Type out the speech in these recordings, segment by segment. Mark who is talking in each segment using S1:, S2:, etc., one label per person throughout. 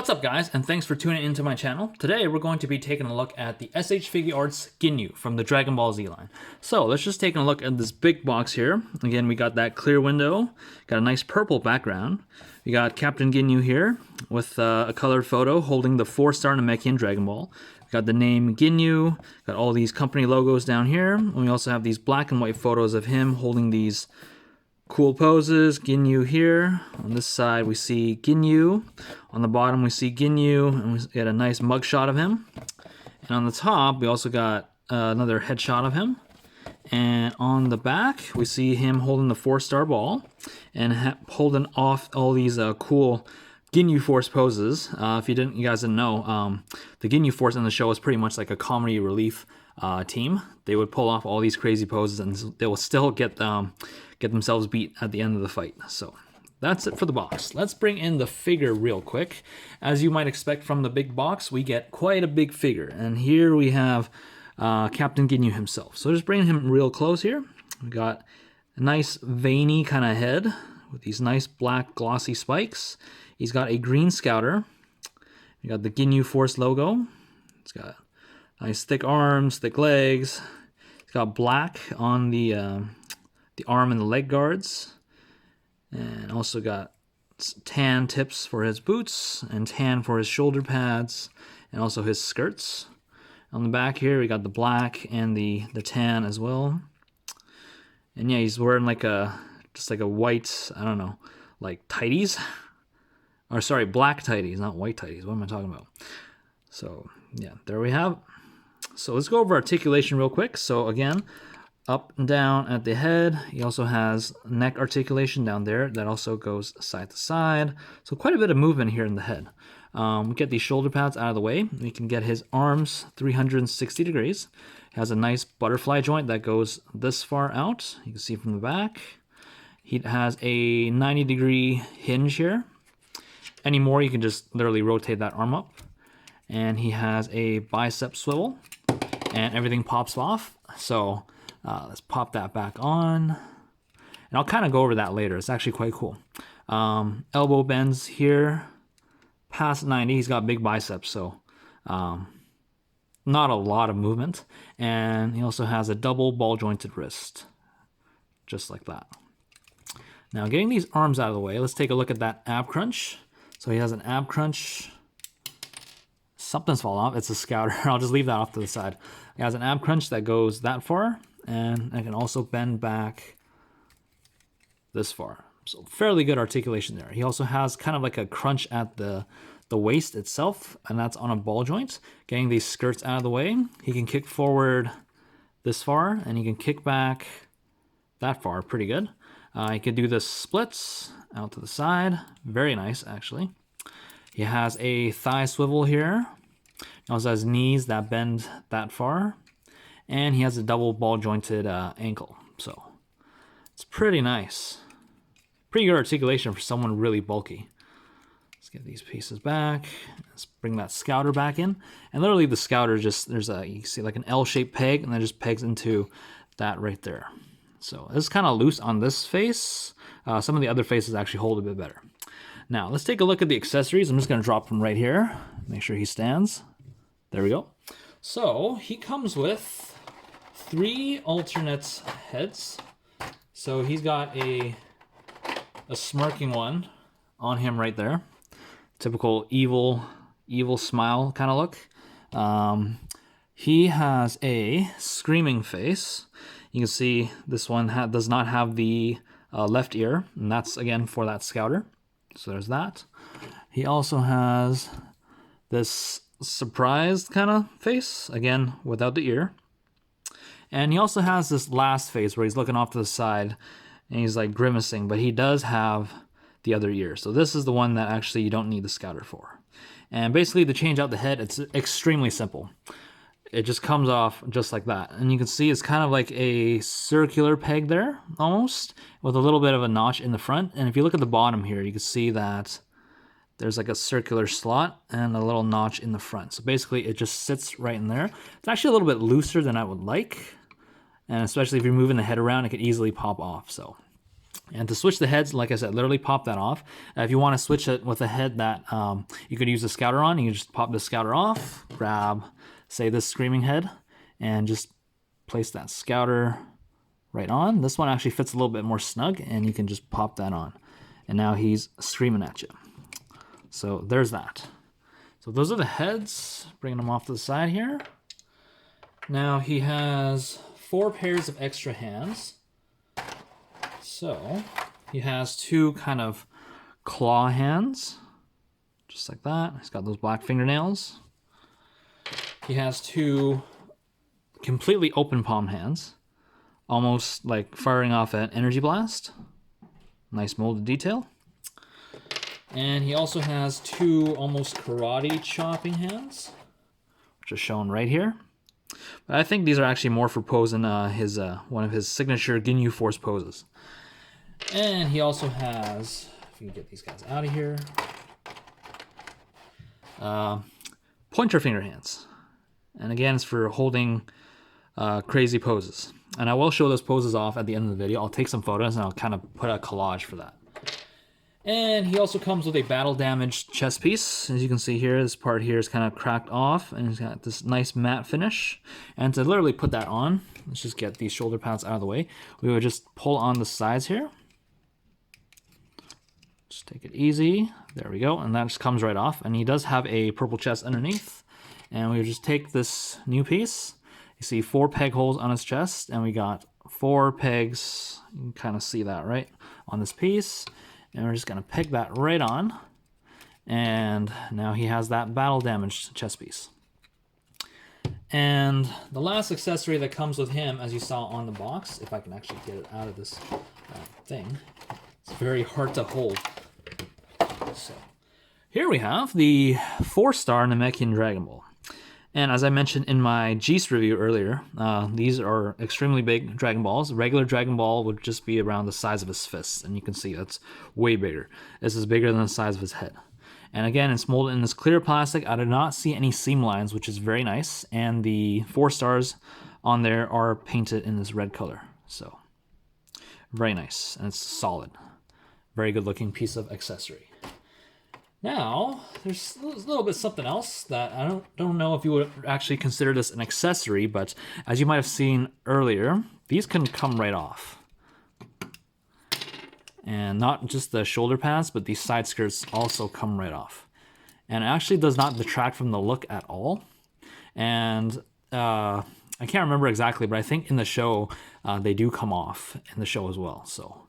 S1: What's up guys, and thanks for tuning into my channel. Today we're going to be taking a look at the SH Figuarts Ginyu from the Dragon Ball Z line. So let's just take a look at this big box here. Again, we got that clear window, got a nice purple background. We got Captain Ginyu here with a colored photo holding the 4-star Namekian Dragon Ball. We got the name Ginyu, got all these company logos down here. And we also have these black and white photos of him holding these cool poses. Ginyu here. On this side we see Ginyu. On the bottom we see Ginyu, and we get a nice mug shot of him. And on the top we also got another headshot of him. And on the back we see him holding the 4-star ball and holding off all these cool Ginyu Force poses. If you guys didn't know, the Ginyu Force in the show is pretty much like a comedy relief team. They would pull off all these crazy poses and they will still get themselves beat at the end of the fight. So that's it for the box. Let's bring in the figure real quick. As you might expect from the big box, we get quite a big figure. And here we have Captain Ginyu himself. So just bringing him real close here. We got a nice veiny kind of head with these nice black glossy spikes. He's got a green scouter. We got the Ginyu Force logo. It's got nice thick arms, thick legs. It's got black on the arm and the leg guards, and also got tan tips for his boots and tan for his shoulder pads and also his skirts. On the back here we got the black and the tan as well. And yeah, he's wearing just like a white, I don't know, like tighties, or sorry, black tighties, not white tighties. What am I talking about? So yeah, there we have it. So let's go over articulation real quick. So again, up and down at the head. He also has neck articulation down there that also goes side to side. So quite a bit of movement here in the head. We get these shoulder pads out of the way. We can get his arms 360 degrees. He has a nice butterfly joint that goes this far out. You can see from the back. He has a 90-degree hinge here. Any more, you can just literally rotate that arm up. And he has a bicep swivel, and everything pops off. So let's pop that back on. And I'll kind of go over that later. It's actually quite cool. Elbow bends here past 90. He's got big biceps, so not a lot of movement. And he also has a double ball jointed wrist, just like that. Now getting these arms out of the way, let's take a look at that ab crunch. So he has an ab crunch. Something's fallen off. It's a scouter. I'll just leave that off to the side. He has an ab crunch that goes that far, and I can also bend back this far. So fairly good articulation there. He also has kind of like a crunch at the waist itself, and that's on a ball joint. Getting these skirts out of the way, he can kick forward this far, and he can kick back that far. Pretty good. He can do the splits out to the side. Very nice, actually. He has a thigh swivel here. He also has knees that bend that far. And he has a double ball jointed ankle. So it's pretty nice. Pretty good articulation for someone really bulky. Let's get these pieces back. Let's bring that scouter back in. And literally the scouter just, you can see like an L-shaped peg, and that just pegs into that right there. So it's kind of loose on this face. Some of the other faces actually hold a bit better. Now, let's take a look at the accessories. I'm just going to drop them right here. Make sure he stands. There we go. So, he comes with 3 alternate heads. So, he's got a smirking one on him right there. Typical evil smile kind of look. He has a screaming face. You can see this one does not have the left ear, and that's, again, for that scouter. So there's that. He also has this surprised kind of face, again, without the ear. And he also has this last face where he's looking off to the side and he's like grimacing, but he does have the other ear. So this is the one that actually you don't need the scouter for. And basically to change out the head, it's extremely simple. It just comes off just like that. And you can see it's kind of like a circular peg there, almost, with a little bit of a notch in the front. And if you look at the bottom here, you can see that there's like a circular slot and a little notch in the front. So basically it just sits right in there. It's actually a little bit looser than I would like. And especially if you're moving the head around, it could easily pop off. So And to switch the heads, like I said, literally pop that off. If you want to switch it with a head that you could use the scouter on, you can just pop the scouter off, grab, say, this screaming head, and just place that scouter right on. This one actually fits a little bit more snug, and you can just pop that on. And now he's screaming at you. So there's that. So those are the heads, bringing them off to the side here. Now he has 4 pairs of extra hands. So he has 2 kind of claw hands, just like that. He's got those black fingernails. He has 2 completely open palm hands, almost like firing off an energy blast. Nice molded detail. And he also has 2 almost karate chopping hands, which are shown right here. But I think these are actually more for posing his one of his signature Ginyu Force poses. And he also has, if you can get these guys out of here, pointer finger hands. And again, it's for holding crazy poses. And I will show those poses off at the end of the video. I'll take some photos and I'll kind of put a collage for that. And he also comes with a battle damaged chest piece. As you can see here, this part here is kind of cracked off, and he's got this nice matte finish. And to literally put that on, let's just get these shoulder pads out of the way. We would just pull on the sides here. Just take it easy. There we go. And that just comes right off. And he does have a purple chest underneath. And we would just take this new piece. You see 4 peg holes on his chest, and we got 4 pegs. You can kind of see that, right? On this piece. And we're just going to peg that right on. And now he has that battle damaged chest piece. And the last accessory that comes with him, as you saw on the box, if I can actually get it out of this thing, it's very hard to hold. So here we have the 4-star Namekian Dragon Ball. And as I mentioned in my Geese review earlier, these are extremely big Dragon Balls. A regular Dragon Ball would just be around the size of his fists, and you can see that's way bigger. This is bigger than the size of his head. And again, it's molded in this clear plastic. I did not see any seam lines, which is very nice. And the 4 stars on there are painted in this red color. So very nice, and it's solid. Very good looking piece of accessory. Now, there's a little bit something else that I don't know if you would actually consider this an accessory, but as you might have seen earlier, these can come right off. And not just the shoulder pads, but these side skirts also come right off. And it actually does not detract from the look at all. And I can't remember exactly, but I think in the show, they do come off in the show as well, so.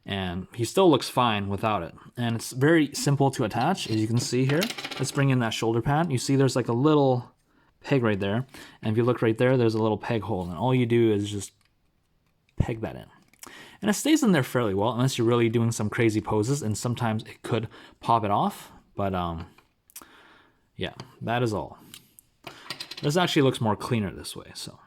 S1: And he still looks fine without it. And it's very simple to attach, as you can see here. Let's bring in that shoulder pad. You see there's like a little peg right there. And if you look right there, there's a little peg hole. And all you do is just peg that in. And it stays in there fairly well, unless you're really doing some crazy poses. And sometimes it could pop it off. But yeah, that is all. This actually looks more cleaner this way, so.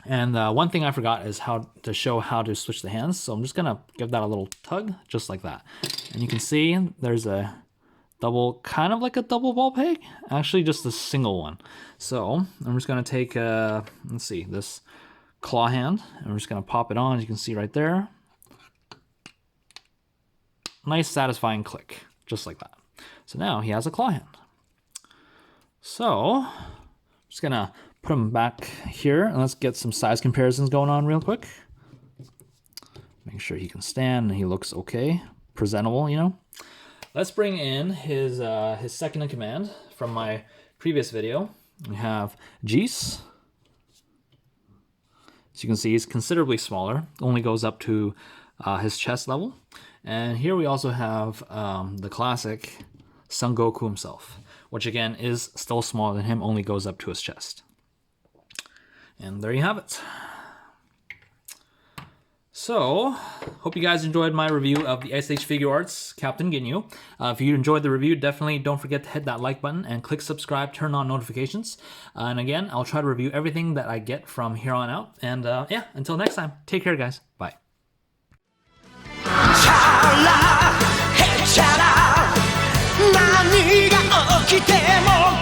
S1: And one thing I forgot is how to show how to switch the hands. So I'm just going to give that a little tug, just like that. And you can see there's a double, kind of like a double ball peg. Actually, just a single one. So I'm just going to take, let's see, this claw hand. And we're just going to pop it on, as you can see right there. Nice, satisfying click, just like that. So now he has a claw hand. So I'm just going to put him back here, and let's get some size comparisons going on real quick. Make sure he can stand and he looks okay, presentable, you know. Let's bring in his second in command from my previous video. We have Geese. As you can see, he's considerably smaller, only goes up to his chest level. And here we also have the classic Son Goku himself, which again is still smaller than him, only goes up to his chest. And there you have it. So, hope you guys enjoyed my review of the SH Figuarts Captain Ginyu. If you enjoyed the review, definitely don't forget to hit that like button and click subscribe, turn on notifications. And again, I'll try to review everything that I get from here on out. And yeah, until next time, take care guys. Bye. Cha-la, hey, cha-la. 何が起きても